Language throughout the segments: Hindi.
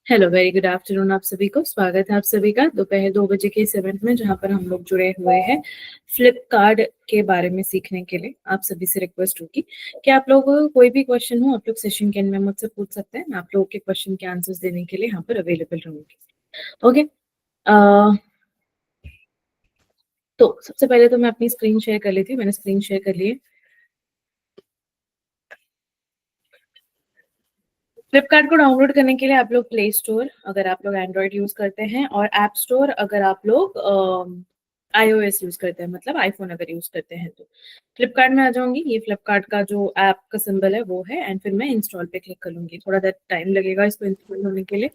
हेलो, वेरी गुड आफ्टरनून आप सभी को। स्वागत है आप सभी का दोपहर 2 बजे के इस इवेंट में, जहां पर हम लोग जुड़े हुए हैं फ्लिपकार्ट के बारे में सीखने के लिए। आप सभी से रिक्वेस्ट होगी कि आप लोगों को कोई भी क्वेश्चन हो, आप लोग सेशन के एंड में मुझसे पूछ सकते हैं। मैं आप लोगों के क्वेश्चन के आंसर्स देने के लिए यहाँ पर अवेलेबल रहूंगी। ओके, तो सबसे पहले तो मैं अपनी स्क्रीन शेयर कर लेती हूँ। मैंने स्क्रीन शेयर कर ली है। फ्लिपकार्ट को डाउनलोड करने के लिए आप लोग प्ले स्टोर अगर आप लोग एंड्रॉइड यूज करते हैं, और ऐप स्टोर अगर आप लोग iOS यूज करते हैं, मतलब आईफोन अगर यूज करते हैं, तो फ्लिपकार्ट में आ जाऊंगी। ये फ्लिपकार्ट का जो ऐप का सिंबल है वो है, एंड फिर मैं इंस्टॉल पे क्लिक कर लूंगी। थोड़ा देर टाइम लगेगा इसको इंस्टॉल होने के लिए।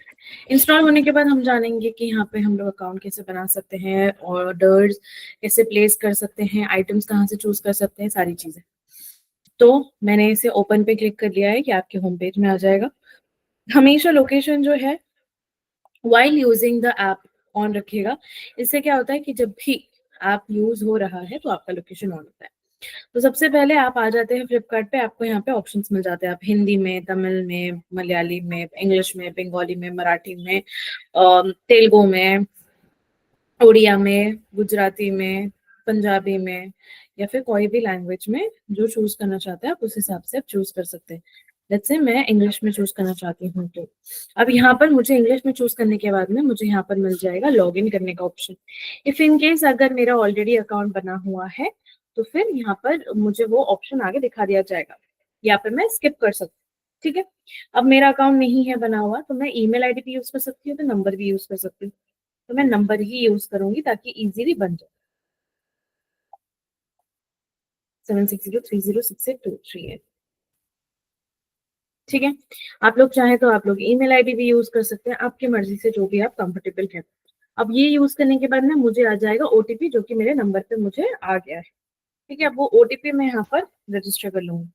इंस्टॉल होने के बाद हम जानेंगे कि यहाँ पे हम लोग अकाउंट कैसे बना सकते हैं, ऑर्डर्स कैसे प्लेस कर सकते हैं, आइटम्स कहाँ से चूज कर सकते हैं, सारी चीजें। तो मैंने इसे ओपन पे क्लिक कर लिया है कि आपके होम पेज में आ जाएगा। हमेशा लोकेशन जो है while using the app on रखिएगा। इससे क्या होता है कि जब भी ऐप यूज हो रहा है तो आपका लोकेशन ऑन होता है। तो सबसे पहले आप आ जाते हैं फ्लिपकार्ट पे। आपको यहाँ पे ऑप्शंस मिल जाते हैं। आप हिंदी में, तमिल में, मलयाली में, इंग्लिश में, बंगाली में, मराठी में, तेलुगु में, उड़िया में, गुजराती में, पंजाबी में, या फिर कोई भी लैंग्वेज में जो चूज करना चाहते हैं आप उस हिसाब से आप चूज कर सकते हैं। लेट्स से मैं इंग्लिश में चूज करना चाहती हूँ, तो अब यहाँ पर मुझे इंग्लिश में चूज करने के बाद में मुझे यहाँ पर मिल जाएगा लॉग इन करने का ऑप्शन। इफ इन केस अगर मेरा ऑलरेडी अकाउंट बना हुआ है तो फिर यहाँ पर मुझे वो ऑप्शन आगे दिखा दिया जाएगा, यहाँ पर मैं स्किप कर सकती हूँ। ठीक है, अब मेरा अकाउंट नहीं है बना हुआ तो मैं ईमेल आईडी भी यूज कर सकती हूँ, तो नंबर भी यूज कर सकती हूँ। तो मैं नंबर ही यूज करूंगी ताकि इजीली बन जाए। 7603068238। ठीक है, आप लोग चाहे तो आप लोग ईमेल आईडी भी यूज कर सकते हैं, आपकी मर्जी से जो भी आप कंफर्टेबल है। अब ये यूज करने के बाद ना मुझे आ जाएगा ओटीपी, जो कि मेरे नंबर पे मुझे आ गया है। ठीक है, अब वो ओटीपी मैं यहाँ पर रजिस्टर कर लूंगी।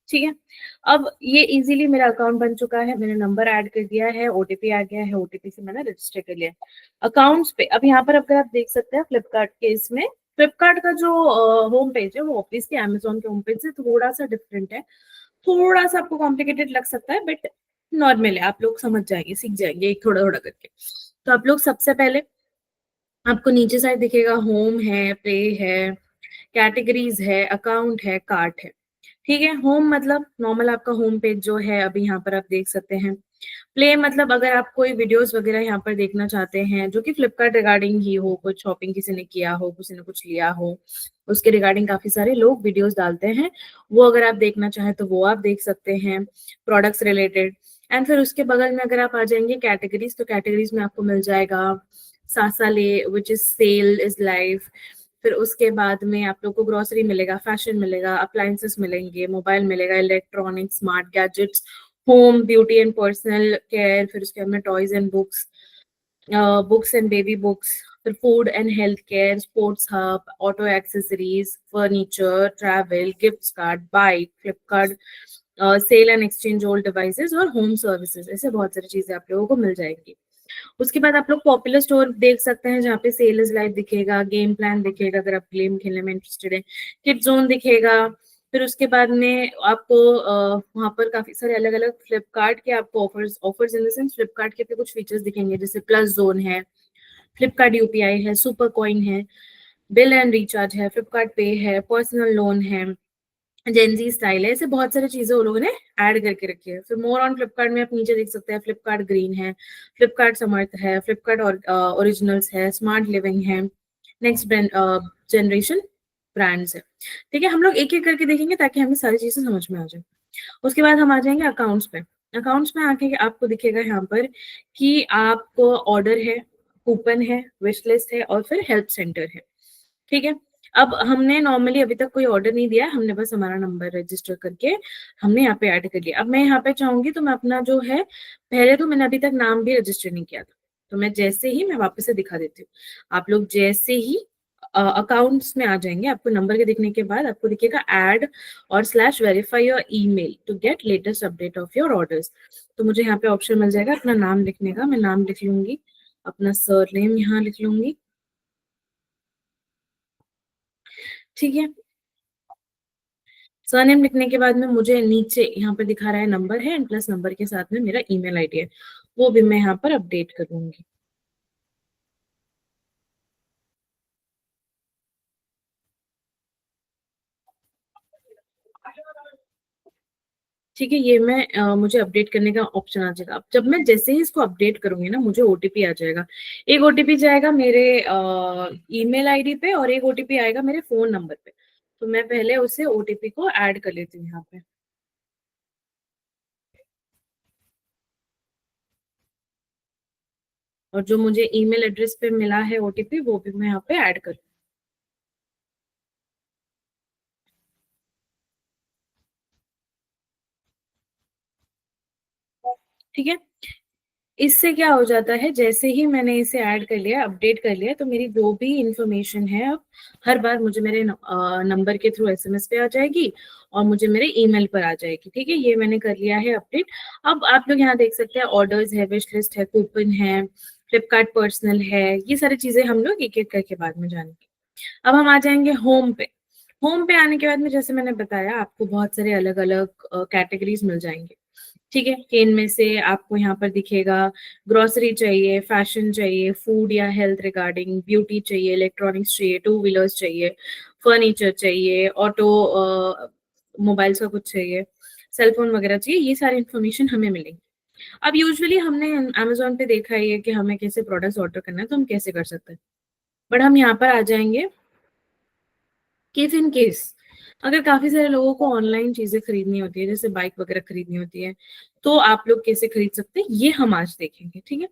ठीक है, अब ये इजीली मेरा अकाउंट बन चुका है। मैंने नंबर ऐड कर दिया है, ओटीपी आ गया है, ओटीपी से मैंने रजिस्टर कर लिया अकाउंट्स पे। अब यहाँ पर अगर आप देख सकते हैं फ्लिपकार्ट के इसमें, फ्लिपकार्ट का जो होम पेज है वो ऑब्वियसली अमेजोन के होम पेज से थोड़ा सा डिफरेंट है। थोड़ा सा आपको कॉम्प्लिकेटेड लग सकता है, बट नॉर्मल है, आप लोग समझ जाएंगे, सीख जाएंगे एक थोड़ा थोड़ा करके। तो आप लोग सबसे पहले, आपको नीचे साइड दिखेगा होम है, पे है, कैटेगरीज है, अकाउंट है, कार्ट है। ठीक है, होम मतलब नॉर्मल आपका होम पेज जो है अभी यहाँ पर आप देख सकते हैं। प्ले मतलब अगर आप कोई वीडियोस वगैरह यहाँ पर देखना चाहते हैं जो कि फ्लिपकार्ट रिगार्डिंग ही हो, कुछ शॉपिंग किसी ने किया हो, किसी ने कुछ लिया हो, उसके रिगार्डिंग काफी सारे लोग वीडियोस डालते हैं, वो अगर आप देखना चाहें तो वो आप देख सकते हैं, प्रोडक्ट्स रिलेटेड। एंड फिर उसके बगल में अगर आप आ जाएंगे कैटेगरीज, तो कैटेगरीज में आपको मिल जाएगा सासा ले, which is sale is life. फिर उसके बाद में आप लोग को ग्रोसरी मिलेगा, फैशन मिलेगा, अप्लायंसेस मिलेंगे, मोबाइल मिलेगा, electronics, smart gadgets, home, beauty and personal care. फिर उसके बाद में toys and books, books and baby books. फिर food and health care, sports hub, auto accessories, furniture, travel, gift card, bike, Flipkart sale and exchange old devices, और होम सर्विसेज। ऐसे बहुत सारी चीजें आप लोगों को मिल जाएंगी। उसके बाद आप लोग पॉपुलर स्टोर देख सकते हैं, जहाँ पे सेल इज लाइव दिखेगा, गेम प्लान दिखेगा अगर आप गेम खेलने में इंटरेस्टेड है, किड जोन दिखेगा। फिर उसके बाद में आपको वहाँ पर काफी सारे अलग अलग फ्लिपकार्ट के आपको offers offers in the sense Flipkart के पे कुछ फीचर्स दिखेंगे, जैसे प्लस जोन है, फ्लिपकार्ट यूपीआई है, सुपर कॉइन है, बिल एंड रिचार्ज है, फ्लिपकार्ट पे है, पर्सनल लोन है, जेनजी स्टाइल है। ऐसे बहुत सारी चीजें वो लोगों ने ऐड करके रखी है। फिर मोर ऑन फ्लिपकार्ट में आप नीचे देख सकते हैं, फ्लिपकार्ट ग्रीन है, फ्लिपकार्ट समर्थ है, फ्लिपकार्ट ओरिजिनल्स है, स्मार्ट लिविंग है, नेक्स्ट जनरेशन ब्रांड्स है। ठीक है, हम लोग एक एक करके देखेंगे ताकि हमें सारी चीजें समझ में आ जाए। उसके बाद हम आ जाएंगे अकाउंट्स पे। अकाउंट्स में आके आपको दिखेगा यहाँ पर कि आपको ऑर्डर है, कूपन है, विश लिस्ट है, और फिर हेल्प सेंटर है। ठीक है, अब हमने नॉर्मली अभी तक कोई ऑर्डर नहीं दिया, हमने बस हमारा नंबर रजिस्टर करके हमने यहाँ पे ऐड कर लिया। अब मैं यहाँ पे चाहूंगी तो मैं अपना जो है, पहले तो मैंने अभी तक नाम भी रजिस्टर नहीं किया था, तो मैं जैसे ही, मैं वापस से दिखा देती हूँ। आप लोग जैसे ही अकाउंट्स में आ जाएंगे, आपको नंबर के दिखने के बाद आपको दिखेगा ऐड और slash verify your email to get latest update of your orders. तो मुझे यहाँ पे ऑप्शन मिल जाएगा अपना नाम लिखने का। मैं नाम लिख लूंगी, अपना सरनेम यहाँ लिख लूंगी, ठीक है। सरनेम लिखने के बाद में मुझे नीचे यहाँ पर दिखा रहा है नंबर है एंड प्लस नंबर के साथ में मेरा ईमेल आईडी है, वो भी मैं यहाँ पर अपडेट करूंगी। ठीक है, ये मैं मुझे अपडेट करने का ऑप्शन आ जाएगा। अब जब मैं जैसे ही इसको अपडेट करूंगी ना, मुझे ओटीपी आ जाएगा। एक ओटीपी जाएगा मेरे ईमेल आईडी पे और एक ओटीपी आएगा मेरे फोन नंबर पे। तो मैं पहले उसे ओटीपी को ऐड कर लेती हूँ यहाँ पे। और जो मुझे ईमेल एड्रेस पे मिला है ओटीपी, वो भी मैं यहाँ पे ऐड कर। ठीक है, इससे क्या हो जाता है, जैसे ही मैंने इसे ऐड कर लिया, अपडेट कर लिया, तो मेरी जो भी इंफॉर्मेशन है अब हर बार मुझे मेरे नंबर के थ्रू एसएमएस पे आ जाएगी और मुझे मेरे ईमेल पर आ जाएगी। ठीक है, ये मैंने कर लिया है अपडेट। अब आप लोग यहाँ देख सकते हैं ऑर्डर्स है, विश लिस्ट है, कूपन है, फ्लिपकार्ट पर्सनल है, ये सारी चीजें हम लोग एक एक करके बाद में जानेंगे। अब हम आ जाएंगे होम पे। होम पे आने के बाद में जैसे मैंने बताया, आपको बहुत सारे अलग अलग कैटेगरीज मिल जाएंगे। ठीक है, कि इनमें से आपको यहाँ पर दिखेगा ग्रोसरी चाहिए, फैशन चाहिए, फूड या हेल्थ रिगार्डिंग, ब्यूटी चाहिए, इलेक्ट्रॉनिक्स चाहिए, टू व्हीलर्स चाहिए, फर्नीचर चाहिए, ऑटो मोबाइल्स का कुछ चाहिए, सेलफोन वगैरह चाहिए, ये सारी इन्फॉर्मेशन हमें मिलेंगी। अब यूजुअली हमने अमेजोन पे देखा है कि हमें कैसे प्रोडक्ट्स ऑर्डर करना है, तो हम कैसे कर सकते हैं। बट हम यहाँ पर आ जाएंगे कि इफ इन केस अगर काफी सारे लोगों को ऑनलाइन चीजें खरीदनी होती है, जैसे बाइक वगैरह खरीदनी होती है, तो आप लोग कैसे खरीद सकते हैं, ये हम आज देखेंगे। ठीक है,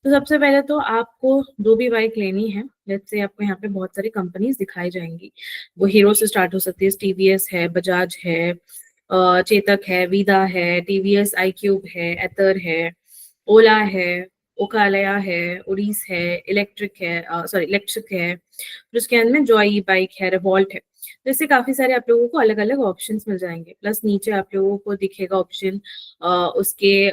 तो सबसे पहले तो आपको जो भी बाइक लेनी है, जैसे आपको यहाँ पे बहुत सारी कंपनीज दिखाई जाएंगी। वो हीरो से स्टार्ट हो सकती है, टीवीएस है, बजाज है, चेतक है, वीदा है, टीवीएस आई क्यूब है, एथर है, ओला है, ओकालया है, उड़ीस है, इलेक्ट्रिक है, सॉरी इलेक्ट्रिक है, फिर उसके अंदर में जॉय बाइक है, रिवॉल्ट है। तो इससे काफी सारे आप लोगों को अलग अलग ऑप्शंस मिल जाएंगे। प्लस नीचे आप लोगों को दिखेगा ऑप्शन, उसके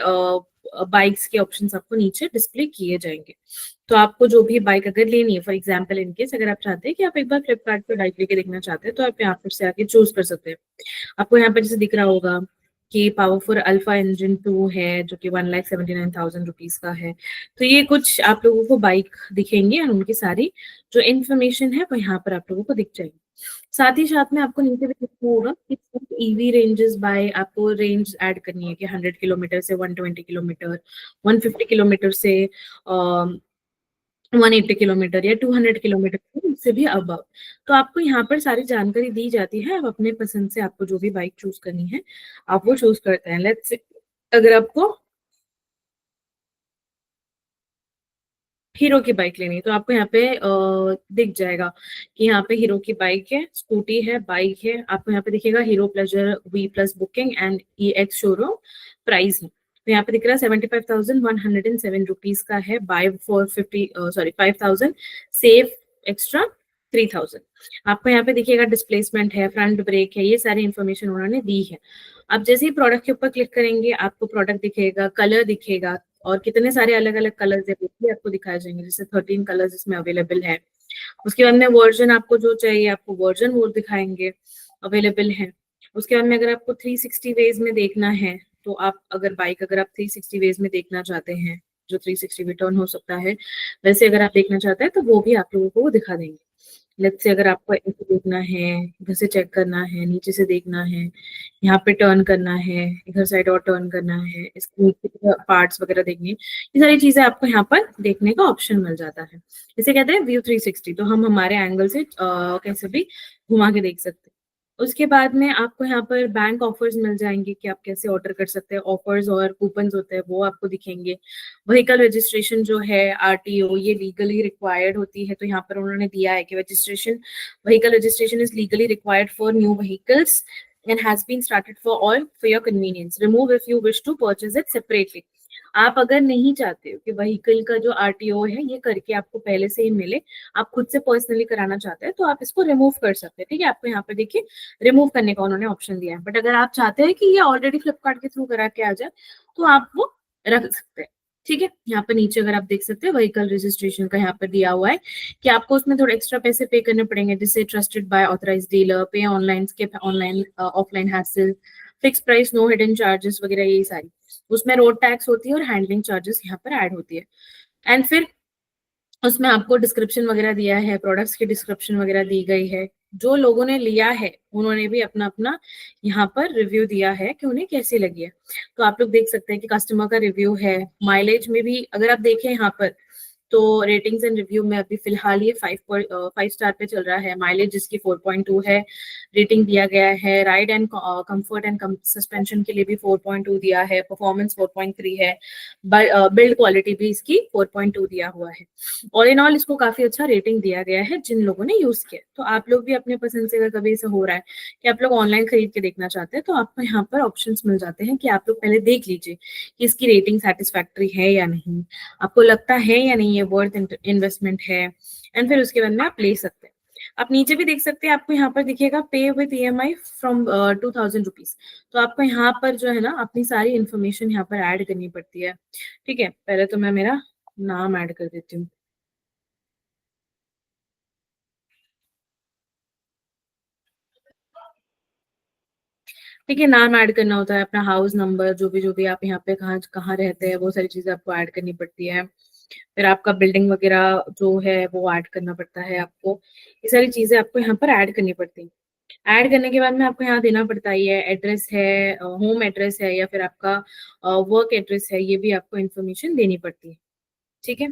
बाइक्स के ऑप्शंस आपको नीचे डिस्प्ले किए जाएंगे। तो आपको जो भी बाइक अगर लेनी है, फॉर एग्जाम्पल इनकेस अगर आप चाहते हैं कि आप एक बार फ्लिपकार्ट पे बाइक लेके देखना चाहते हैं, तो आप यहाँ पर से आके चूज कर सकते हैं। आपको यहाँ पे जैसे दिख रहा होगा कि पावरफुल अल्फा इंजन 2 है, जो कि 1,79,000 रुपीज का है। तो ये कुछ आप लोगों को बाइक दिखेंगे और उनकी सारी जो इन्फॉर्मेशन है वो यहाँ पर आप लोगों को दिख जाएगी। साथ ही साथ में आपको नीचे भी दिखना होगा कि ईवी रेंजेस बाय, आपको रेंज ऐड करनी है कि 100 किलोमीटर से 120 किलोमीटर, 150 किलोमीटर से 180 किलोमीटर या 200 किलोमीटर उससे भी अब। तो आपको यहाँ पर सारी जानकारी दी जाती है। आप अपने पसंद से आपको जो भी बाइक चूज करनी है, आप वो चूज करते हैं। लेट्स से अगर आपको हीरो की बाइक लेनी है, तो आपको यहाँ पे दिख जाएगा कि यहाँ पे हीरो की बाइक है, स्कूटी है, बाइक है। आपको यहाँ पे दिखेगा Hero Pleasure V plus booking and E X showroom price है। तो यहाँ पे दिख रहा है 75,107 रुपीज का है, बाय फॉर 5,000 सेव एक्स्ट्रा 3,000। आपको यहाँ पे दिखेगा डिस्प्लेसमेंट है, फ्रंट ब्रेक है, ये सारी इन्फॉर्मेशन उन्होंने दी है। आप जैसे ही प्रोडक्ट के ऊपर क्लिक करेंगे, आपको प्रोडक्ट दिखेगा, कलर दिखेगा, और कितने सारे अलग अलग कलर्स है वो भी आपको दिखाए जाएंगे। जैसे 13 कलर्स इसमें अवेलेबल है। उसके बाद में वर्जन आपको जो चाहिए, आपको वर्जन वो दिखाएंगे, अवेलेबल है। उसके बाद में अगर आपको 360 वेज में देखना है, तो आप अगर बाइक अगर आप 360 वेज में देखना चाहते हैं, जो 360 भी टर्न हो सकता है, वैसे अगर आप देखना चाहते हैं तो वो भी आप लोगों को वो दिखा देंगे। लेट्स से अगर आपको ऐसे देखना है, इधर से चेक करना है, नीचे से देखना है, यहाँ पे टर्न करना है, इधर साइड और टर्न करना है, इसके पार्ट्स वगैरह देखने, ये सारी चीजें आपको यहाँ पर देखने का ऑप्शन मिल जाता है। इसे कहते हैं व्यू 360। तो हम हमारे एंगल से कैसे भी घुमा के देख सकते हैं। उसके बाद में आपको यहाँ पर बैंक ऑफर्स मिल जाएंगे कि आप कैसे ऑर्डर कर सकते हैं। ऑफर्स और कूपन्स होते हैं वो आपको दिखेंगे। व्हीकल रजिस्ट्रेशन जो है, आरटीओ, ये लीगली रिक्वायर्ड होती है। तो यहाँ पर उन्होंने दिया है कि vehicle registration is legally required for new vehicles and has been started for your convenience. Remove if you wish to purchase it separately. आप अगर नहीं चाहते हो कि व्हीकल का जो आरटीओ है ये करके आपको पहले से ही मिले, आप खुद से पर्सनली कराना चाहते हैं, तो आप इसको रिमूव कर सकते हैं। ठीक है, आपको यहाँ पे देखिए रिमूव करने का उन्होंने ऑप्शन दिया है। बट अगर आप चाहते हैं कि ये ऑलरेडी फ्लिपकार्ट के थ्रू करा के आ जाए, तो आप वो रख सकते हैं। ठीक है। यहाँ पर नीचे अगर आप देख सकते हैं व्हीकल रजिस्ट्रेशन का यहाँ पर दिया हुआ है कि आपको उसमें थोड़े एक्स्ट्रा पैसे पे करने पड़ेंगे, जैसे trusted by authorise dealer, pay online, skip online, offline hassle, fix price, no hidden charges वगैरह, ये सारी। उसमें रोड टैक्स होती है और हैंडलिंग चार्जेस यहाँ पर ऐड होती है। एंड फिर उसमें आपको डिस्क्रिप्शन वगैरह दिया है, प्रोडक्ट्स की डिस्क्रिप्शन वगैरह दी गई है। जो लोगों ने लिया है उन्होंने भी अपना अपना यहाँ पर रिव्यू दिया है कि उन्हें कैसी लगी है। तो आप लोग देख सकते हैं कि कस्टमर का रिव्यू है। माइलेज में भी अगर आप देखें यहाँ पर, तो रेटिंग्स एंड रिव्यू में अभी फिलहाल ये 5 स्टार पे चल रहा है। माइलेज जिसकी 4.2 है रेटिंग दिया गया है। Ride and comfort and suspension के लिए भी 4.2 दिया है। परफॉर्मेंस 4.3 है। बिल्ड क्वालिटी भी इसकी 4.2 दिया हुआ है। ऑल इन ऑल इसको काफी अच्छा रेटिंग दिया गया है जिन लोगों ने यूज किया। तो आप लोग भी अपने पसंद से, अगर कभी ऐसा हो रहा है कि आप लोग ऑनलाइन खरीद के देखना चाहते हैं, तो आपको यहाँ पर ऑप्शंस मिल जाते हैं कि आप लोग पहले देख लीजिए कि इसकी रेटिंग सेटिस्फैक्ट्री है या नहीं, आपको लगता है या नहीं ये वर्थ इन्वेस्टमेंट है, एंड फिर उसके बाद में आप ले सकते हैं। आप नीचे भी देख सकते हैं, आपको यहाँ पर दिखेगा पे विद EMI फ्रॉम 2000 रुपीज। तो आपको यहाँ पर जो है ना अपनी सारी इन्फॉर्मेशन यहाँ पर ऐड करनी पड़ती है। ठीक है, पहले तो मैं मेरा नाम ऐड कर देती हूँ। ठीक है, नाम ऐड करना होता है, अपना हाउस नंबर, जो भी आप यहाँ पे कहाँ कहाँ रहते हैं वो सारी चीजें आपको ऐड करनी पड़ती है। फिर आपका बिल्डिंग वगैरह जो है वो ऐड करना पड़ता है आपको। ये सारी चीजें आपको यहाँ पर ऐड करनी पड़ती है। ऐड करने के बाद में आपको यहाँ देना पड़ता है, ये एड्रेस है, होम एड्रेस है या फिर आपका वर्क एड्रेस है, ये भी आपको इन्फॉर्मेशन देनी पड़ती है। ठीक है,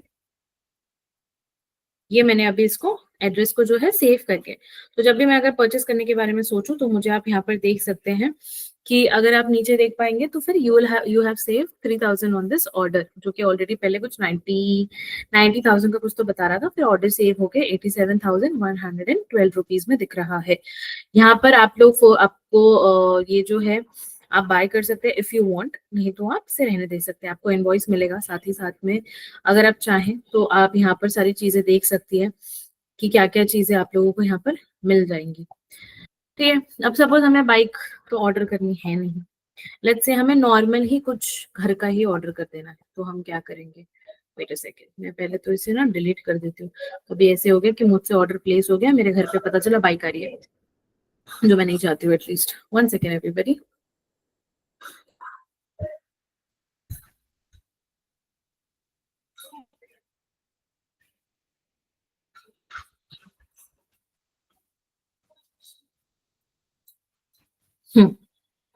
ये मैंने अभी इसको एड्रेस को जो है सेव करके, तो जब भी मैं अगर परचेस करने के बारे में सोचूं तो मुझे आप यहाँ पर देख सकते हैं कि अगर आप नीचे देख पाएंगे तो फिर you have save 3000 on this order, जो कि ऑलरेडी पहले कुछ 90,000 का कुछ तो बता रहा था, फिर ऑर्डर सेव होके 87,112 रुपीज में दिख रहा है। यहाँ पर आप लोग आपको ये जो है आप बाय कर सकते हैं इफ यू वांट, नहीं तो आप इसे रहने दे सकते हैं। आपको इनवॉइस मिलेगा साथ ही साथ में। अगर आप चाहें तो आप यहाँ पर सारी चीजें देख सकती हैं कि क्या क्या चीजें आप लोगों को यहाँ पर मिल जाएंगी। ठीक है, अब सपोज हमें बाइक तो ऑर्डर करनी है नहीं, लेट्स से हमें नॉर्मल ही कुछ घर का ही ऑर्डर कर देना है, तो हम क्या करेंगे? वेट अ सेकेंड, मैं पहले तो इसे ना डिलीट कर देती हूँ। कभी ऐसे हो गया कि मुझसे ऑर्डर प्लेस हो गया, मेरे घर पे पता चला बाइक आ रही है, जो मैं नहीं चाहती हूँ। At least 1 second everybody.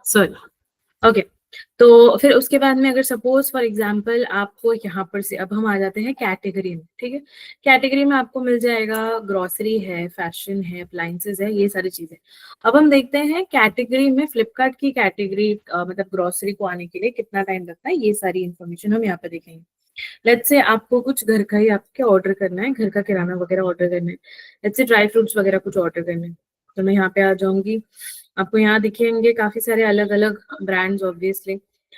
Sorry. Okay, तो फिर उसके बाद में अगर सपोज फॉर एग्जांपल आपको यहाँ पर से, अब हम आ जाते हैं कैटेगरी में। ठीक है, कैटेगरी में आपको मिल जाएगा ग्रोसरी है, फैशन है, अप्लायंसेस है, ये सारी चीजें। अब हम देखते हैं कैटेगरी में, फ्लिपकार्ट की कैटेगरी मतलब ग्रोसरी को आने के लिए कितना टाइम लगता है, ये सारी इन्फॉर्मेशन हम यहाँ पे देखेंगे। लेट्स से आपको कुछ घर का ही आपके ऑर्डर करना है, घर का किराना वगैरह ऑर्डर करना है, लेट्स से ड्राई फ्रूट्स वगैरह कुछ ऑर्डर करना है। तो मैं यहाँ पे आ जाऊंगी, आपको यहाँ दिखेंगे काफी सारे अलग अलग ब्रांड्स। ऑब्वियसली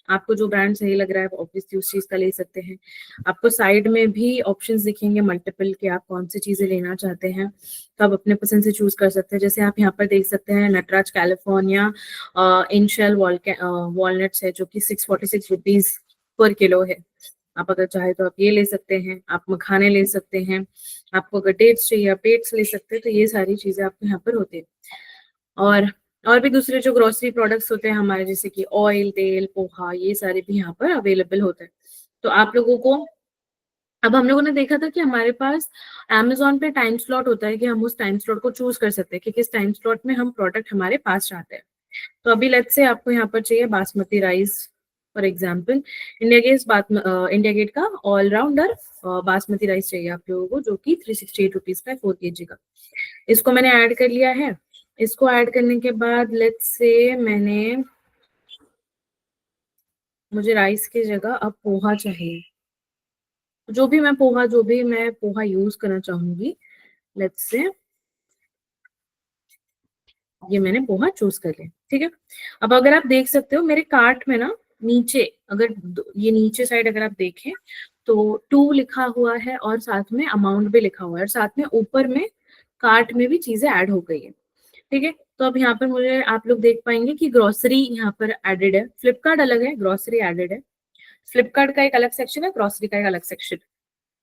आपको जो ब्रांड सही लग रहा है ऑब्वियसली उस चीज का ले सकते हैं। आपको साइड में भी ऑप्शंस दिखेंगे मल्टीपल के, आप कौन सी चीजें लेना चाहते हैं, तो आप अपने पसंद से चूज कर सकते हैं। जैसे आप यहाँ पर देख सकते हैं नटराज कैलिफोर्निया इन शेल वॉलनट्स है, जो कि 646 रुपीज पर किलो है। आप अगर चाहे तो आप ये ले सकते हैं, आप मखाने ले सकते हैं, आपको अगर डेट्स चाहिए आप डेट्स ले सकते हैं। तो ये सारी चीजें आपको यहाँ पर होती है। और और भी दूसरे जो ग्रोसरी प्रोडक्ट्स होते हैं हमारे, जैसे कि ऑयल, तेल, पोहा, ये सारे भी यहाँ पर अवेलेबल होते हैं। तो आप लोगों को, अब हम लोगों ने देखा था कि हमारे पास Amazon पे टाइम स्लॉट होता है कि हम उस टाइम स्लॉट को चूज कर सकते हैं कि किस टाइम स्लॉट में हम प्रोडक्ट हमारे पास चाहते हैं। तो अभी लेट्स से आपको यहाँ पर चाहिए basmati rice for example, India Gate का ऑलराउंडर बासमती राइस चाहिए आप लोगों को, जो कि 368 रुपीज का है, 4 kg का। इसको मैंने ऐड कर लिया है। इसको ऐड करने के बाद लेट्स से मुझे राइस की जगह अब पोहा चाहिए। जो भी मैं पोहा यूज करना चाहूंगी, लेट्स से ये मैंने पोहा चूज कर लिया। ठीक है, अब अगर आप देख सकते हो मेरे कार्ट में ना नीचे, अगर ये नीचे साइड अगर आप देखें तो 2 लिखा हुआ है और साथ में अमाउंट भी लिखा हुआ है, और साथ में ऊपर में कार्ट में भी चीजें ऐड हो गई है। ठीक है, तो अब यहाँ पर मुझे आप लोग देख पाएंगे कि ग्रोसरी यहाँ पर एडेड है, फ्लिपकार्ट अलग है, ग्रोसरी एडेड है। फ्लिपकार्ट का एक अलग सेक्शन है, ग्रोसरी का एक अलग सेक्शन।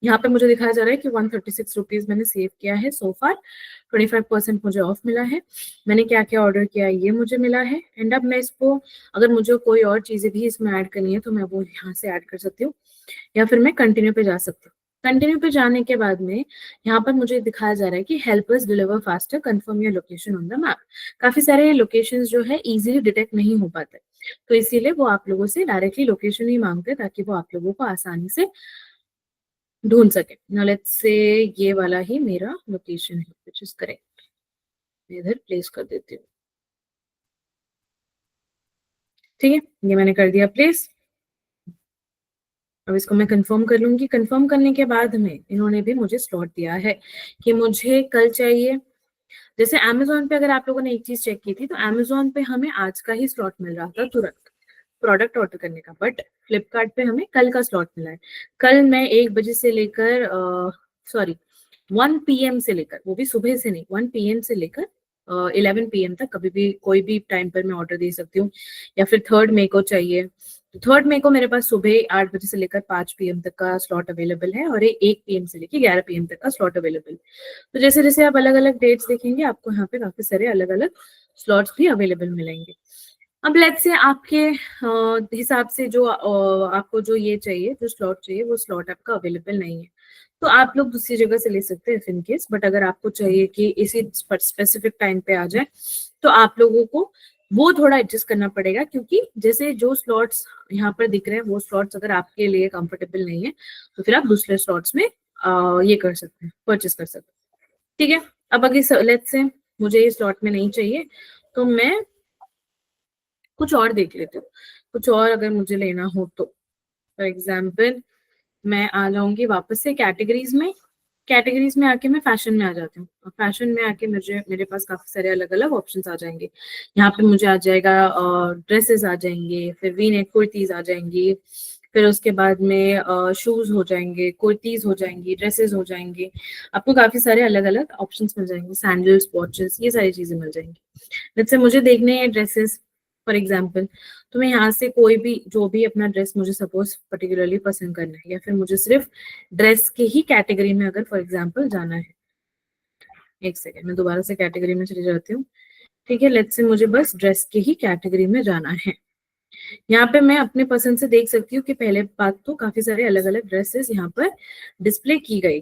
यहाँ पे मुझे दिखाया जा रहा है कि 136 रुपीज मैंने सेव किया है सो फार। 25% मुझे ऑफ मिला है। मैंने क्या क्या ऑर्डर किया है ये मुझे मिला है। एंड अब मैं इसको, अगर मुझे कोई और चीजें भी इसमें ऐड करनी है तो मैं वो यहाँ से ऐड कर सकती हूँ, या फिर मैं कंटिन्यू पे जा सकती हूँ। कंटिन्यू पे जाने के बाद में यहाँ पर मुझे दिखाया जा रहा है कि help us deliver faster, confirm your location on the map. काफी सारे लोकेशंस जो है इजीली डिटेक्ट नहीं हो पाते, तो इसीलिए वो आप लोगों से डायरेक्टली लोकेशन ही मांगते हैं ताकि वो आप लोगों को आसानी से ढूंढ सके। नाउ लेट्स से ये वाला ही मेरा लोकेशन है व्हिच इज करेक्ट। इधर प्लेस कर देती हूँ। ठीक है, ये मैंने कर दिया प्लेस। अब इसको मैं कंफर्म कर लूंगी। कंफर्म करने के बाद में इन्होंने भी मुझे स्लॉट दिया है कि मुझे कल चाहिए। जैसे अमेजोन पे अगर आप लोगों ने एक चीज चेक की थी, तो अमेजोन पे हमें आज का ही स्लॉट मिल रहा था तुरंत प्रोडक्ट ऑर्डर करने का, बट फ्लिपकार्ट पे हमें कल का स्लॉट मिला है। कल मैं 1 बजे से लेकर, सॉरी, 1 PM से लेकर, वो भी सुबह से नहीं, 1 PM से लेकर 11 PM तक कभी भी कोई भी टाइम पर मैं ऑर्डर दे सकती हूँ। या फिर 3rd मई को चाहिए, तो 3rd मई को मेरे पास सुबह 8 बजे से लेकर 5 PM तक का स्लॉट अवेलेबल है, और 1 PM से लेकर 11 PM तक का स्लॉट अवेलेबल। तो जैसे जैसे आप अलग अलग डेट्स देखेंगे, आपको यहाँ पे काफी सारे अलग अलग स्लॉट्स भी अवेलेबल मिलेंगे। अब लेट्स से आपके हिसाब से जो आपको जो ये चाहिए, जो स्लॉट चाहिए, वो स्लॉट आपका अवेलेबल नहीं है, तो आप लोग दूसरी जगह से ले सकते हैं इन केस। बट अगर आपको चाहिए कि इसी स्पेसिफिक टाइम पे आ जाए, तो आप लोगों को वो थोड़ा एडजस्ट करना पड़ेगा, क्योंकि जैसे जो स्लॉट्स यहाँ पर दिख रहे हैं, वो स्लॉट्स अगर आपके लिए कंफर्टेबल नहीं है, तो फिर आप दूसरे स्लॉट्स में ये कर सकते हैं, परचेस कर सकते हैं। ठीक है, अब अगर लेट्स से मुझे ये स्लॉट में नहीं चाहिए, तो मैं कुछ और देख लेती हूँ। कुछ और अगर मुझे लेना हो तो फॉर एग्जाम्पल मैं आ जाऊंगी वापस से कैटेगरीज में। कैटेगरीज में आके मैं फैशन में आ जाती हूँ, और फैशन में आके मुझे, मेरे पास काफी सारे अलग अलग ऑप्शंस आ जाएंगे। यहाँ पे मुझे आ जाएगा ड्रेसेस आ जाएंगे, फिर वी नेक कुर्तीज आ जाएंगी, फिर उसके बाद में शूज हो जाएंगे, कुर्तीज हो जाएंगी, ड्रेसेस हो जाएंगे। आपको काफी सारे अलग अलग ऑप्शंस मिल जाएंगे, सैंडल्स, वॉचेस, ये सारी चीजें मिल जाएंगी। जैसे मुझे देखने हैं ड्रेसेस फॉर एग्जाम्पल, तो मैं यहाँ से कोई भी जो भी अपना ड्रेस मुझे सपोज पर्टिकुलरली पसंद करना है, या फिर मुझे सिर्फ ड्रेस के ही कैटेगरी में अगर फॉर एग्जाम्पल जाना है, एक सेकेंड मैं दोबारा से कैटेगरी में चली जाती हूँ। ठीक है, लेट्स से मुझे बस ड्रेस के ही कैटेगरी में जाना है। यहाँ पे मैं अपने पसंद से देख सकती हूँ कि पहले बात तो काफी सारे अलग अलग ड्रेसेस यहाँ पर डिस्प्ले की गई।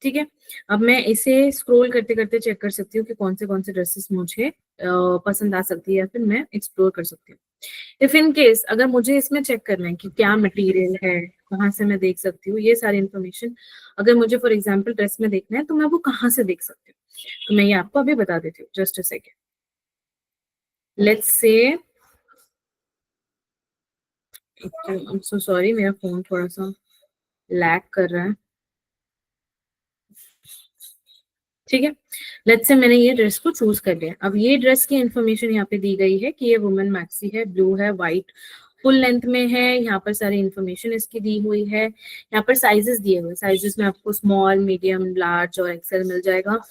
ठीक है, अब मैं इसे स्क्रॉल करते करते चेक कर सकती हूँ कि कौन से ड्रेसेस मुझे पसंद आ सकती है, या फिर मैं एक्सप्लोर कर सकती हूँ। इफ इन केस अगर मुझे इसमें चेक करना है कि क्या मटेरियल है, कहाँ से मैं देख सकती हूँ, ये सारी इन्फॉर्मेशन अगर मुझे फॉर एग्जाम्पल ड्रेस में देखना है, तो मैं वो कहाँ से देख सकती हूँ, तो मैं ये आपको अभी बता देती हूँ। Just a second, let's say, so sorry, मेरा फोन थोड़ा सा लैग कर रहा है। ठीक है, लेट्स से मैंने ये ड्रेस को चूज कर लिया। अब ये ड्रेस की इन्फॉर्मेशन यहाँ पे दी गई है कि ये वुमेन मैक्सी है, ब्लू है, व्हाइट फुल लेंथ में है। यहाँ पर सारी इन्फॉर्मेशन इसकी दी हुई है। यहाँ पर साइजेस दिए हुए, साइजेस में आपको स्मॉल, मीडियम, लार्ज और एक्सेल मिल जाएगा।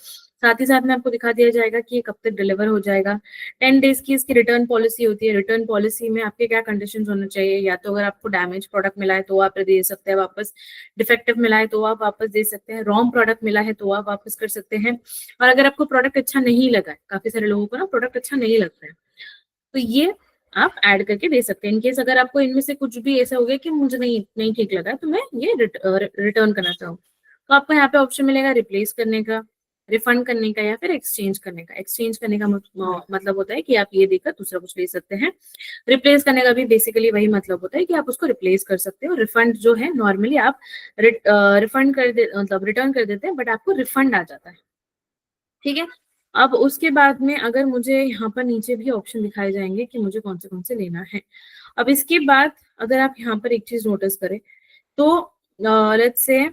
साथ ही साथ में आपको दिखा दिया जाएगा कि ये कब तक डिलीवर हो जाएगा। 10 डेज की इसकी रिटर्न पॉलिसी होती है। रिटर्न पॉलिसी में आपके क्या कंडीशन होने चाहिए, या तो अगर आपको डैमेज प्रोडक्ट मिला है तो आप दे सकते हैं वापस, डिफेक्टिव मिला है तो आप वापस दे सकते हैं, रॉन्ग प्रोडक्ट मिला है तो आप वापस कर सकते हैं। और अगर आपको प्रोडक्ट अच्छा नहीं लगा है, काफी सारे लोगों को ना प्रोडक्ट अच्छा नहीं लगता है, तो ये आप ऐड करके दे सकते हैं। इनकेस अगर आपको इनमें से कुछ भी ऐसा हो गया कि मुझे नहीं नहीं ठीक लगा, तो मैं ये रिटर्न करना चाहूँ, तो आपको यहाँ पे ऑप्शन मिलेगा रिप्लेस करने का, रिफंड करने का, या फिर एक्सचेंज करने का। एक्सचेंज करने का मतलब होता है कि आप ये देकर दूसरा कुछ ले सकते हैं। रिप्लेस करने का भी बेसिकली वही मतलब होता है कि आप उसको रिप्लेस कर सकते हो। रिफंड जो है नॉर्मली आप रिफंड कर दे, मतलब रिटर्न कर देते हैं, बट आपको रिफंड आ जाता है। ठीक है, अब उसके बाद में अगर मुझे यहाँ पर नीचे भी ऑप्शन दिखाए जाएंगे कि मुझे कौन से लेना है। अब इसके बाद अगर आप यहाँ पर एक चीज नोटिस करें, तो लेट्स से,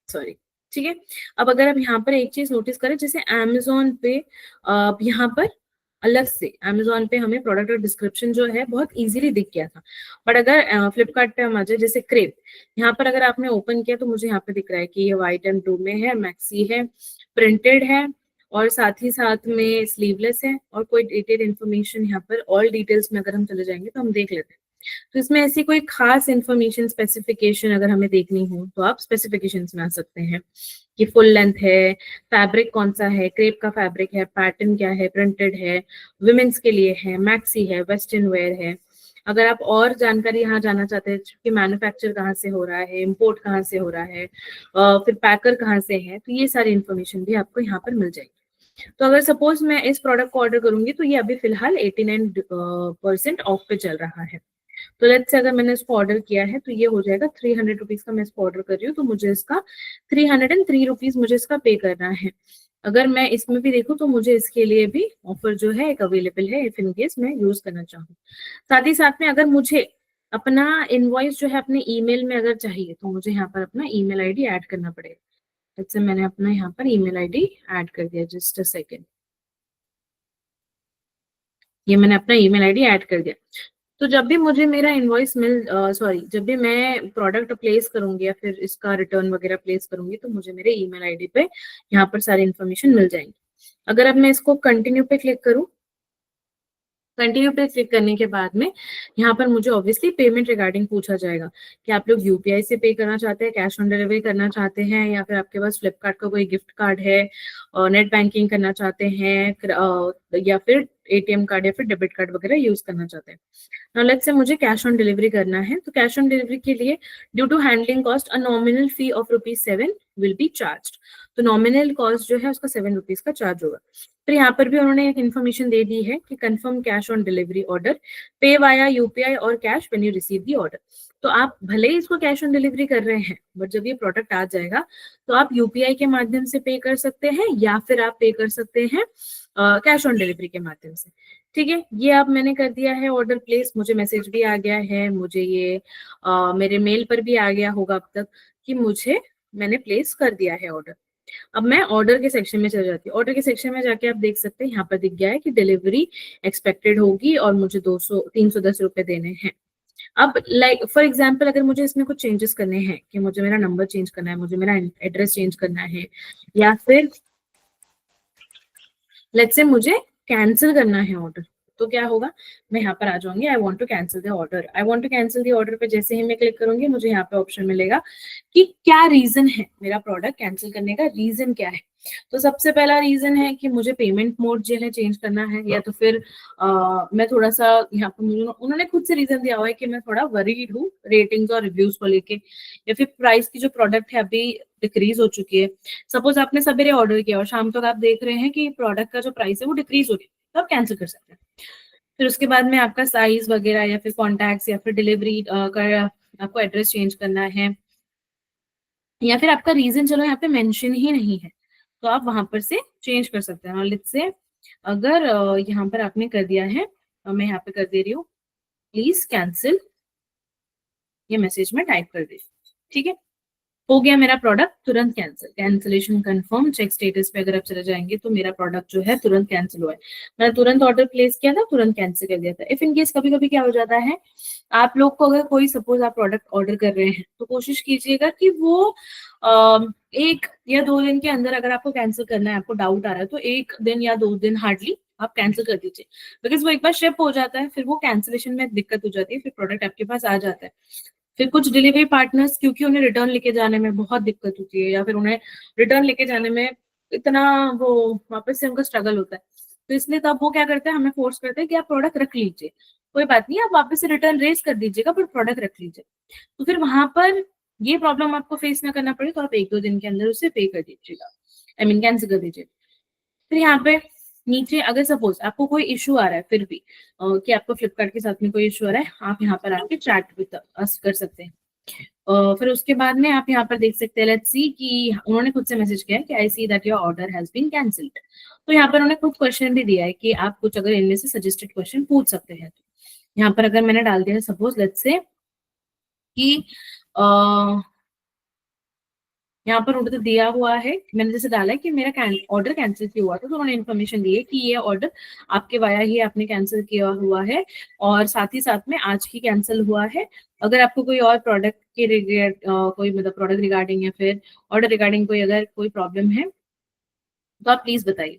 सॉरी, ठीक है, अब अगर आप यहाँ पर एक चीज नोटिस करें, जैसे अमेजोन पे यहाँ पर अलग से अमेजोन पे हमें प्रोडक्ट और डिस्क्रिप्शन जो है बहुत इजीली दिख गया था, बट अगर फ्लिपकार्ट पे हम आ जाए, जैसे क्रेप, यहाँ पर अगर आपने ओपन किया तो मुझे यहाँ पे दिख रहा है कि ये व्हाइट एंड ब्लू में है, मैक्सी है, प्रिंटेड है, और साथ ही साथ में स्लीवलेस है, और कोई डिटेल इन्फॉर्मेशन यहाँ पर ऑल डिटेल्स में अगर हम चले जाएंगे तो हम देख लेते हैं। तो इसमें ऐसी कोई खास इन्फॉर्मेशन स्पेसिफिकेशन अगर हमें देखनी हो तो आप स्पेसिफिकेशंस में आ सकते हैं कि फुल लेंथ है, फैब्रिक कौन सा है, क्रेप का फैब्रिक है, पैटर्न क्या है, प्रिंटेड है, वुमेन्स के लिए है, मैक्सी है, वेस्टर्न वेयर है। अगर आप और जानकारी यहाँ जानना चाहते हैं कि मैन्युफैक्चर कहाँ से हो रहा है, इंपोर्ट कहाँ से हो रहा है, फिर पैकर कहाँ से है, तो ये सारी इन्फॉर्मेशन भी आपको यहाँ पर मिल जाएगी। तो अगर सपोज मैं इस प्रोडक्ट को ऑर्डर करूंगी तो ये अभी फिलहाल 89% ऑफ पे चल रहा है। तो लेट्स से अगर मैंने इसको ऑर्डर किया है तो ये हो जाएगा 300 रुपीज का। मैं इसको ऑर्डर कर रही हूँ तो मुझे इसका 303 रुपीज मुझे इसका पे करना है। अगर मैं इसमें भी देखूँ तो मुझे इसके लिए भी ऑफर जो है एक अवेलेबल है, इफ इन केस मैं यूज करना चाहूँ। साथ ही साथ में अगर मुझे अपना इनवॉइस जो है अपने ईमेल में अगर चाहिए तो मुझे यहाँ पर अपना ईमेल आईडी ऐड करना पड़ेगा। जैसे मैंने अपना यहाँ पर ईमेल आईडी ऐड कर दिया, जस्ट अ सेकेंड। ये मैंने अपना ईमेल आईडी ऐड कर दिया। तो जब भी मुझे मेरा इनवॉइस सॉरी, जब भी मैं प्रोडक्ट प्लेस करूंगी या फिर इसका रिटर्न वगैरह प्लेस करूंगी तो मुझे मेरे ईमेल आईडी पे यहाँ पर सारी इन्फॉर्मेशन मिल जाएंगी। अगर अब मैं इसको कंटिन्यू पे क्लिक करूँ, कंटिन्यू पे क्लिक करने के बाद में यहाँ पर मुझे ऑब्वियसली पेमेंट रिगार्डिंग पूछा जाएगा कि आप लोग यूपीआई से पे करना चाहते हैं, कैश ऑन डिलीवरी करना चाहते हैं, या फिर आपके पास फ्लिपकार्ट का कोई गिफ्ट कार्ड है, नेट बैंकिंग करना चाहते हैं, या फिर एटीएम कार्ड या फिर डेबिट कार्ड वगैरह यूज करना चाहते हैं। नाउ लेट्स से मुझे कैश ऑन डिलीवरी करना है, तो कैश ऑन डिलीवरी के लिए due to handling cost a nominal fee of ₹7 will be charge. तो नॉमिनल कॉस्ट जो है उसका ₹7 का चार्ज होगा। फिर यहाँ पर भी उन्होंने एक इन्फॉर्मेशन दे दी है कि confirm cash on delivery order, पे वाया यूपीआई और cash when you receive the order. तो आप भले ही इसको कैश ऑन डिलीवरी कर रहे हैं, बट जब ये प्रोडक्ट आ जाएगा तो आप यूपीआई के माध्यम से पे कर सकते हैं या फिर आप पे कर सकते हैं कैश ऑन डिलीवरी के माध्यम से। ठीक है, ये अब मैंने कर दिया है ऑर्डर प्लेस, मुझे मैसेज भी आ गया है, मुझे ये मेरे मेल पर भी आ गया होगा अब तक कि मैंने प्लेस कर दिया है ऑर्डर। अब मैं ऑर्डर के सेक्शन में चल जाती हूँ। ऑर्डर के सेक्शन में जाके आप देख सकते हैं यहाँ पर दिख गया है कि डिलीवरी एक्सपेक्टेड होगी और मुझे 310 रुपए देने हैं। अब लाइक फॉर एग्जाम्पल अगर मुझे इसमें कुछ चेंजेस करने हैं कि मुझे मेरा नंबर चेंज करना है, मुझे मेरा एड्रेस चेंज करना है, या फिर लेट्स से मुझे कैंसिल करना है ऑर्डर, तो क्या होगा, मैं यहाँ पर आ जाऊंगी, I want to cancel the order. I want to cancel the order पे जैसे ही मैं क्लिक करूंगी मुझे यहाँ पे ऑप्शन मिलेगा कि क्या रीजन है, मेरा प्रोडक्ट कैंसिल करने का रीजन क्या है। तो सबसे पहला रीजन है कि मुझे पेमेंट मोड जो है चेंज करना है, या तो फिर मैं थोड़ा सा यहाँ पर उन्होंने खुद से रीजन दिया हुआ है कि मैं थोड़ा वरीड हूँ रेटिंग्स और रिव्यूज को लेके, या फिर प्राइस की जो प्रोडक्ट है अभी डिक्रीज हो चुकी है। सपोज आपने सवेरे ऑर्डर किया और शाम तक आप देख रहे हैं कि प्रोडक्ट का जो प्राइस है वो डिक्रीज हो गया, तो आप कैंसिल कर सकते हैं। फिर उसके बाद में आपका साइज वगैरह या फिर कॉन्टैक्ट्स या फिर डिलीवरी का आपको एड्रेस चेंज करना है, या फिर आपका रीजन चलो यहाँ पे मेंशन ही नहीं है तो आप वहां पर से चेंज कर सकते हैं। लेट्स से अगर यहाँ पर आपने कर दिया है, मैं यहाँ पे कर दे रही हूँ प्लीज कैंसिल, ये मैसेज में टाइप कर दे, ठीक है, हो गया मेरा प्रोडक्ट तुरंत cancel. Cancellation confirm, check status पे अगर आप चले जाएंगे तो मेरा प्रोडक्ट जो है तुरंत कैंसिल हुआ है। मैंने तुरंत ऑर्डर प्लेस किया था, तुरंत कैंसिल कर दिया था। इफ इन केस कभी कभी क्या हो जाता है, आप लोग को अगर कोई सपोज आप प्रोडक्ट ऑर्डर कर रहे हैं तो कोशिश कीजिएगा कि वो 1 या 2 दिन के अंदर, अगर आपको कैंसिल करना है, आपको डाउट आ रहा है, तो 1 दिन या 2 दिन हार्डली आप कैंसिल कर दीजिए। बिकॉज वो एक बार शिप हो जाता है फिर वो कैंसिलेशन में दिक्कत हो जाती है, फिर प्रोडक्ट आपके पास आ जाता है। फिर कुछ डिलीवरी पार्टनर्स क्योंकि उन्हें रिटर्न लेके जाने में बहुत दिक्कत होती है, या फिर उन्हें रिटर्न लेके जाने में इतना वो वापस से उनका स्ट्रगल होता है, तो इसलिए तब वो क्या करते हैं, हमें फोर्स करते हैं कि आप प्रोडक्ट रख लीजिए, कोई बात नहीं, आप वापस से रिटर्न रेस कर दीजिएगा बट प्रोडक्ट रख लीजिए। तो फिर वहां पर ये प्रॉब्लम आपको फेस ना करना पड़े तो आप 1-2 दिन के अंदर उसे पे कर दीजिएगा, आई मीन कैंसिल कर दीजिए। फिर यहाँ पे नीचे अगर सपोज आपको कोई इशू आ रहा है फिर भी कि आपको फ्लिपकार्ट के साथ में कोई इशू आ रहा है, आप यहाँ पर आके चैट विद अस कर सकते हैं। फिर उसके बाद में आप यहाँ पर देख सकते हैं, लेट्स सी कि उन्होंने खुद से मैसेज किया है कि I see that your order has been cancelled. तो यहाँ पर उन्होंने कुछ क्वेश्चन भी दिया है कि आप कुछ अगर इनमें से सजेस्टेड क्वेश्चन पूछ सकते हैं। यहाँ पर अगर मैंने डाल दिया सपोज लेट्स से कि यहाँ पर उन्होंने दिया हुआ है, मैंने जैसे डाला है कि मेरा ऑर्डर कैंसिल किया हुआ था, तो उन्होंने इन्फॉर्मेशन दी है कि ये ऑर्डर आपके वाया ही आपने कैंसिल किया हुआ है और साथ ही साथ में आज ही कैंसिल हुआ है। अगर आपको कोई और प्रोडक्ट के कोई मतलब प्रोडक्ट रिगार्डिंग या फिर ऑर्डर रिगार्डिंग कोई अगर कोई प्रॉब्लम है तो आप प्लीज बताइए।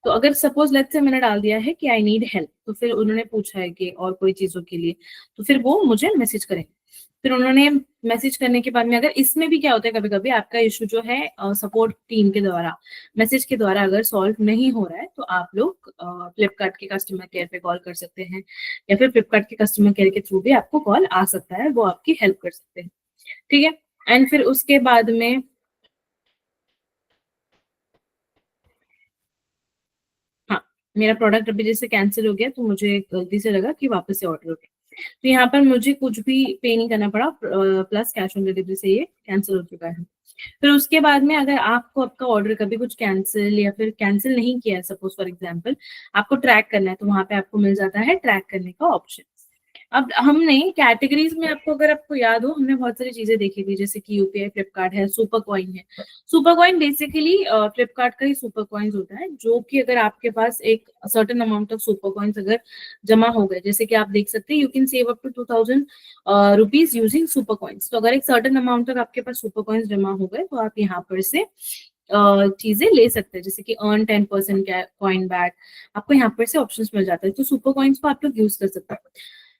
तो अगर सपोज लेट्स से मैंने डाल दिया है कि आई नीड हेल्प, तो फिर उन्होंने पूछा है कि और कोई चीजों के लिए, तो फिर वो मुझे मैसेज करेंगे। फिर उन्होंने मैसेज करने के बाद में, अगर इसमें भी क्या होता है कभी कभी आपका इशू जो है सपोर्ट टीम के द्वारा मैसेज के द्वारा अगर सॉल्व नहीं हो रहा है, तो आप लोग फ्लिपकार्ट के कस्टमर केयर पे कॉल कर सकते हैं, या फिर फ्लिपकार्ट के कस्टमर केयर के थ्रू भी आपको कॉल आ सकता है, वो आपकी हेल्प कर सकते हैं। ठीक है। एंड फिर उसके बाद में हाँ, मेरा प्रोडक्ट अभी जैसे कैंसिल हो गया, तो मुझे गलती से लगा कि वापस से ऑर्डर हो गया, तो यहाँ पर मुझे कुछ भी पे नहीं करना पड़ा, प्लस कैश ऑन डिलीवरी से ये कैंसिल हो चुका है। फिर उसके बाद में अगर आपको आपका ऑर्डर कभी कुछ कैंसिल या फिर कैंसिल नहीं किया है, सपोज फॉर एग्जांपल आपको ट्रैक करना है, तो वहां पे आपको मिल जाता है ट्रैक करने का ऑप्शन। अब हमने कैटेगरीज में, आपको अगर आपको याद हो, हमने बहुत सारी चीजें देखी थी, जैसे कि यूपीआई, फ्लिपकार्ट है, सुपर कॉइन है। सुपर कॉइन बेसिकली फ्लिपकार्ट का ही सुपर कॉइन्स होता है, जो कि अगर आपके पास एक certain amount of super coins अगर जमा हो गए, जैसे कि आप देख सकते हैं you can save up to 2000 rupees using super coins. तो अगर एक सर्टेन अमाउंट तक आपके पास सुपर कॉइन्स जमा हो गए, तो आप यहाँ पर से चीजें ले सकते हैं, जैसे कि अर्न 10% कॉइन बैक, आपको यहाँ पर से ऑप्शंस मिल जाता है, तो सुपर कॉइन्स को आप लोग यूज कर सकते हैं।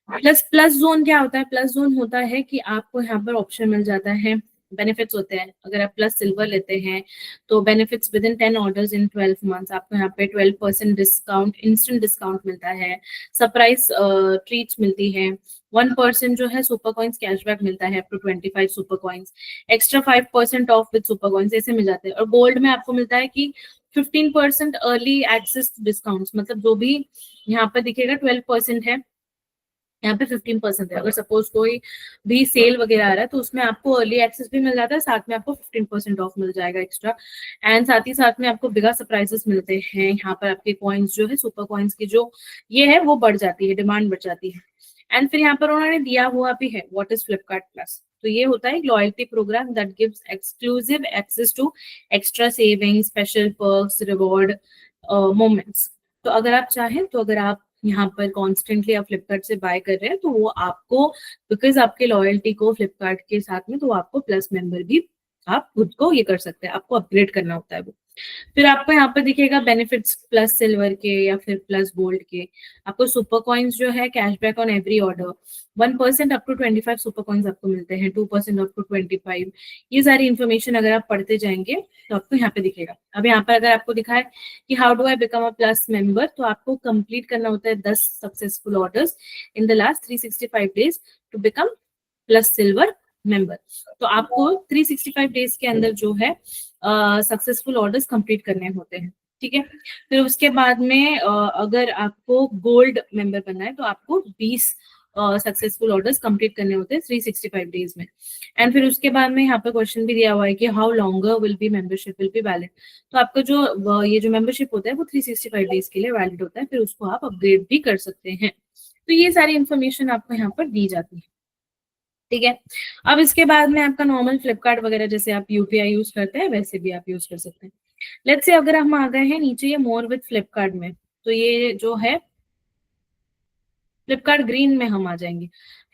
प्लस प्लस जोन क्या होता है? प्लस जोन होता है कि आपको यहाँ पर ऑप्शन मिल जाता है, बेनिफिट्स होते हैं। अगर आप प्लस सिल्वर लेते हैं तो benefits with in 10 orders in 12 months, आपको यहाँ पे 12% डिस्काउंट, इंस्टेंट डिस्काउंट मिलता है, सरप्राइज ट्रीट्स मिलती है, 1% जो है सुपर कॉइन्स कैशबैक मिलता है, up to 25 super coins, extra 5% off with super coins, ऐसे मिल जाते हैं। और गोल्ड में आपको मिलता है कि 15% अर्ली एक्सेस डिस्काउंट्स, मतलब जो भी यहाँ पर दिखेगा 12% है, यहाँ पे 15% है। अगर सपोज कोई भी सेल वगैरह आ रहा है, तो उसमें आपको अर्ली एक्सेस भी मिल जाता है, साथ में आपको 15% ऑफ मिल जाएगा एक्स्ट्रा। एंड साथ ही साथ में आपको बिगा सरप्राइजेस मिलते हैं, यहाँ पर आपके कॉइन्स जो है सुपर कॉइन्स की जो ये है वो बढ़ जाती है, डिमांड बढ़ जाती है। एंड फिर यहाँ पर उन्होंने दिया हुआ भी है व्हाट इज फ्लिपकार्ट प्लस। तो ये होता है loyalty programme that gives exclusive access to extra saving, special perks, reward moments. तो अगर आप चाहें, तो अगर आप यहाँ पर कॉन्स्टेंटली आप फ्लिपकार्ट से बाय कर रहे हैं, तो वो आपको, बिकॉज आपके लॉयल्टी को फ्लिपकार्ट के साथ में, तो आपको प्लस मेंबर भी आप खुद को ये कर सकते हैं, आपको अपग्रेड करना होता है वो। फिर आपको यहाँ पर दिखेगा बेनिफिट्स प्लस सिल्वर के या फिर प्लस गोल्ड के। आपको सुपर कॉइन्स जो है cashback on every order, 1% up to 25 super coins आपको मिलते हैं, 2% अप टू 25। ये सारी इन्फॉर्मेशन अगर आप पढ़ते जाएंगे तो आपको यहाँ पे दिखेगा। अब यहाँ पर अगर आपको दिखा है कि how do I become a plus member, तो आपको कंप्लीट करना होता है 10 successful orders in the last 365 days to become plus silver member. तो आपको 365 डेज के अंदर जो है सक्सेसफुल ऑर्डर्स कंप्लीट करने होते हैं। ठीक है। फिर उसके बाद में अगर आपको गोल्ड मेंबर बनना है, तो आपको 20 सक्सेसफुल ऑर्डर्स कंप्लीट करने होते हैं 365 डेज में। एंड फिर उसके बाद में यहाँ पे क्वेश्चन भी दिया हुआ है कि how longer will be membership will be valid. तो आपका जो ये जो मेंबरशिप होता है वो 365 डेज के लिए वैलिड होता है, फिर उसको आप अपग्रेड भी कर सकते हैं। तो ये सारी इन्फॉर्मेशन आपको यहाँ पर दी जाती है। ठीक है। अब इसके बाद में आपका नॉर्मल फ्लिपकार्ट वगैरह जैसे आप यूपीआई यूज करते हैं, वैसे भी आप यूज कर सकते हैं। लेट्स से अगर हम आ गए हैं नीचे ये मोर विद फ्लिपकार्ट में, तो ये जो है फ्लिपकार्ट ग्रीन में हम आ जाएंगे।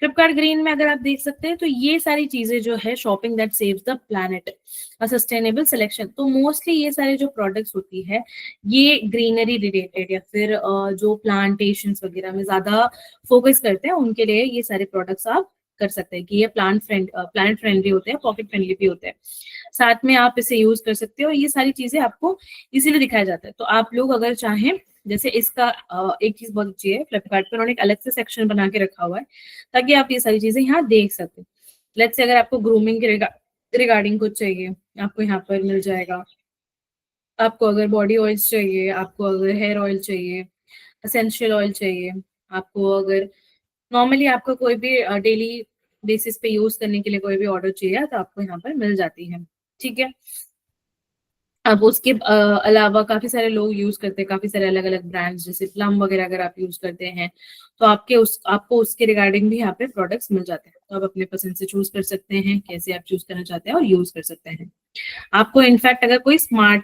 फ्लिपकार्ट ग्रीन में अगर आप देख सकते हैं, तो ये सारी चीजें जो है, shopping that saves the planet, a sustainable selection, तो मोस्टली ये सारे जो प्रोडक्ट्स होती है ये ग्रीनरी रिलेटेड या फिर जो प्लांटेशन वगैरह में ज्यादा फोकस करते हैं, उनके लिए ये सारे प्रोडक्ट्स आप कर सकते हैं कि ये प्लांट फ्रेंडली होते हैं, पॉकेट फ्रेंडली भी होते हैं, साथ में आप इसे यूज कर सकते हो। ये सारी चीजें आपको इसीलिए दिखाया जाता है। तो आप लोग अगर चाहें, जैसे इसका एक चीज बहुत अच्छी है, फ्लिपकार्ट पे उन्होंने एक अलग से सेक्शन बना के रखा हुआ है ताकि आप ये सारी चीजें यहाँ देख सकें। लेट्स से अगर आपको ग्रूमिंग के रिगार्डिंग कुछ चाहिए, आपको यहाँ पर मिल जाएगा। आपको अगर बॉडी ऑयल्स चाहिए, आपको अगर हेयर ऑयल चाहिए, असेंशियल ऑयल चाहिए, आपको अगर नॉर्मली आपका कोई भी डेली बेसिस पे यूज करने के लिए कोई भी ऑर्डर चाहिए, तो आपको यहाँ पर मिल जाती है। ठीक है। अब उसके अलावा काफी सारे लोग यूज करते हैं, काफी सारे अलग अलग ब्रांड्स, जैसे प्लम वगैरह अगर आप यूज करते हैं, तो आपको उसके रिगार्डिंग भी यहाँ पे प्रोडक्ट्स मिल जाते हैं। तो आप अपने पसंद से चूज कर सकते हैं कैसे आप चूज करना चाहते हैं और यूज कर सकते हैं। आपको इनफैक्ट अगर कोई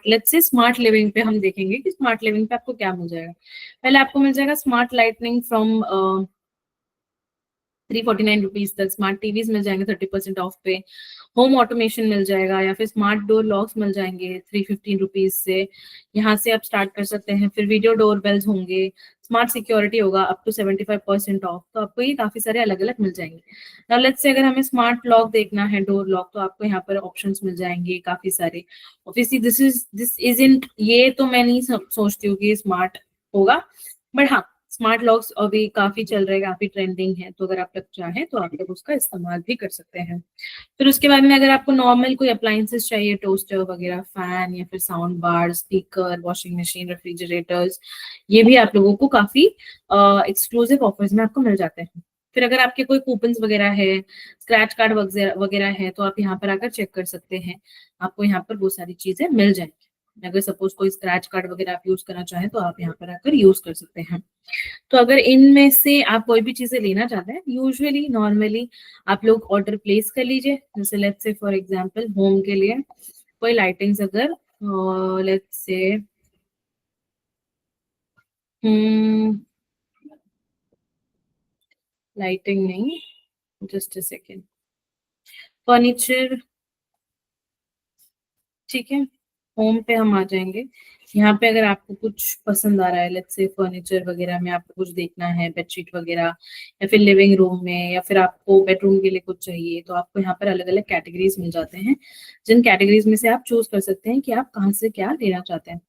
लेट्स से स्मार्ट लिविंग पे हम देखेंगे कि स्मार्ट लिविंग पे आपको क्या मिल जाएगा। पहले आपको मिल जाएगा स्मार्ट लाइटनिंग फ्रॉम ₹349 तक स्मार्ट टीवीज मिल जाएंगे 30% ऑफ पे। होम ऑटोमेशन मिल जाएगा या फिर स्मार्ट डोर लॉक्स मिल जाएंगे ₹315 से। यहाँ से आप स्टार्ट कर सकते हैं। फिर वीडियो डोर बेल्स होंगे, स्मार्ट सिक्योरिटी होगा अप टू 75% ऑफ। तो आपको ये काफी सारे अलग अलग मिल जाएंगे। नाउ लेट्स से अगर हमें स्मार्ट लॉक देखना है, डोर लॉक, तो आपको यहाँ पर ऑप्शंस मिल जाएंगे काफी सारे। ऑब्वियसली दिस इजंट, ये तो मैं नहीं सोचती हूँ कि ये स्मार्ट होगा, बट हाँ, स्मार्ट लॉक्स अभी काफी चल रहे हैं, काफी ट्रेंडिंग है, तो अगर आप लोग चाहें तो आप लोग उसका इस्तेमाल भी कर सकते हैं। फिर उसके बाद में अगर आपको नॉर्मल कोई अप्लायंसेस चाहिए, टोस्टर वगैरह, फैन या फिर sound bar, speaker, washing machine, refrigerators, ये भी आप लोगों को काफी एक्सक्लूसिव ऑफर्स में आपको मिल जाते हैं। फिर अगर आपके कोई कूपन्स वगैरह है, स्क्रैच कार्ड वगैरह है, तो आप यहाँ पर आकर चेक कर सकते हैं। आपको यहाँ पर वो सारी चीजें मिल जाएंगी। अगर सपोज कोई स्क्रैच कार्ड वगैरह आप यूज करना चाहें तो आप यहाँ पर आकर यूज कर सकते हैं। तो अगर इनमें से आप कोई भी चीजें लेना चाहते हैं, यूजुअली नॉर्मली आप लोग ऑर्डर प्लेस कर लीजिए। जैसे let's say for example home के लिए कोई लाइटिंग्स, अगर लेट्स से लाइटिंग नहीं, जस्ट अ सेकेंड, फर्नीचर, ठीक है, होम पे हम आ जाएंगे। यहाँ पे अगर आपको कुछ पसंद आ रहा है, लेट्स से फर्नीचर वगैरह में आपको कुछ देखना है, बेडशीट वगैरह, या फिर लिविंग रूम में, या फिर आपको बेडरूम के लिए कुछ चाहिए, तो आपको यहाँ पर अलग अलग कैटेगरीज मिल जाते हैं, जिन कैटेगरीज में से आप चूज कर सकते हैं कि आप कहाँ से क्या लेना चाहते हैं।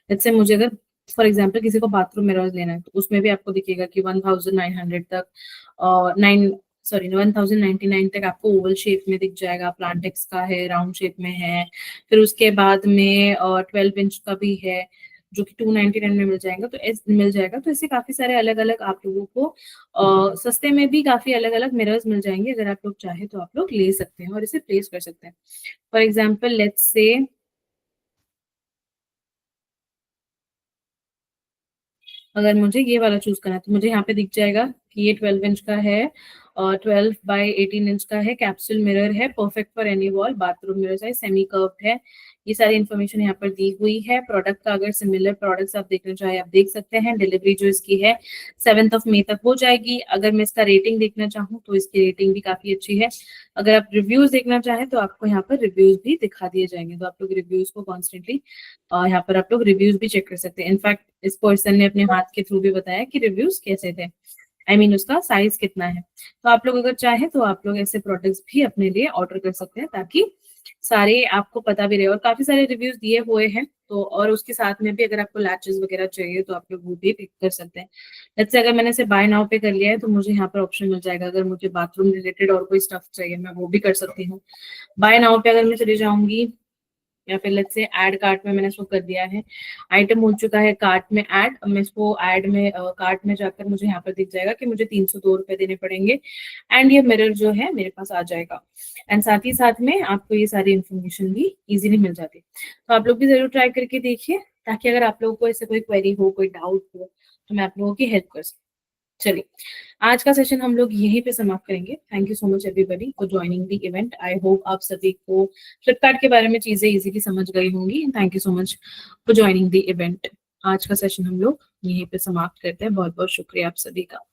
लेट्स से मुझे अगर फॉर एग्जाम्पल किसी को बाथरूम मिरर्स लेना है, तो उसमें भी आपको दिखेगा कि 1900 तक, नाइन सॉरी 1099 तक आपको ओवल शेप में दिख जाएगा, प्लांटेक्स का है, राउंड शेप में है। फिर उसके बाद में 12 इंच का भी है, जो कि 299 में मिल जाएगा। तो ऐसे काफी सारे अलग अलग आप लोगों को सस्ते में भी काफी अलग अलग मिरर्स मिल जाएंगे। अगर आप लोग चाहे तो आप लोग ले सकते हैं और इसे प्लेस कर सकते हैं। फॉर एग्जाम्पल लेट्स से अगर मुझे ये वाला चूज करना है, तो मुझे यहाँ पे दिख जाएगा कि ये 12 इंच का है और 12 बाई 18 इंच का है, कैप्सूल मिरर है, perfect for any wall, bathroom mirror size, semi curved है। ये सारी इन्फॉर्मेशन यहाँ पर दी हुई है। प्रोडक्ट का अगर सिमिलर प्रोडक्ट्स आप देखना चाहे आप देख सकते हैं। डिलीवरी जो इसकी है 7 मई तक हो जाएगी। अगर मैं इसका रेटिंग देखना चाहूँ तो इसकी रेटिंग भी काफी अच्छी है। अगर आप रिव्यूज देखना चाहें तो आपको यहाँ पर रिव्यूज भी दिखा दिए जाएंगे, तो आप लोग रिव्यूज को कॉन्स्टेंटली यहाँ पर आप लोग रिव्यूज भी चेक कर सकते हैं। इनफैक्ट इस पर्सन ने अपने हाथ के थ्रू भी बताया कि रिव्यूज कैसे थे, उसका साइज कितना है। तो आप लोग अगर चाहे तो आप लोग ऐसे प्रोडक्ट्स भी अपने लिए ऑर्डर कर सकते हैं, ताकि सारे आपको पता भी रहे। और काफी सारे रिव्यूज दिए हुए हैं, तो और उसके साथ में भी अगर आपको लैचेस वगैरह चाहिए तो आप लोग वो भी पिक कर सकते हैं। जैसे अगर मैंने इसे बाय नाउ पे कर लिया है, तो मुझे यहाँ पर ऑप्शन मिल जाएगा, अगर मुझे बाथरूम रिलेटेड और कोई स्टफ चाहिए मैं वो भी कर सकती हूँ। बाय नाउ पे अगर मैं चली जाऊंगी, या फिर लेट्स से ऐड कार्ट में मैंने इसको कर दिया है, आइटम हो चुका है कार्ट में ऐड। अब मैं इसको ऐड में कार्ट में जाकर मुझे यहाँ पर दिख जाएगा कि मुझे 302 रुपए देने पड़ेंगे, एंड ये मिरर जो है मेरे पास आ जाएगा। एंड साथ ही साथ में आपको ये सारी इन्फॉर्मेशन भी इजीली मिल जाती है। तो आप लोग भी जरूर ट्राई करके देखिए, ताकि अगर आप लोगों को ऐसे कोई क्वेरी हो, कोई डाउट हो, तो मैं आप लोगों की हेल्प कर सकूँ। चलिए, आज का सेशन हम लोग यहीं पे समाप्त करेंगे। Thank you so much everybody for joining the event. I hope आप सभी को फ्लिपकार्ट के बारे में चीजें इजीली समझ गई होंगी। Thank you so much for joining the event. आज का सेशन हम लोग यहीं पे समाप्त करते हैं। बहुत बहुत शुक्रिया आप सभी का।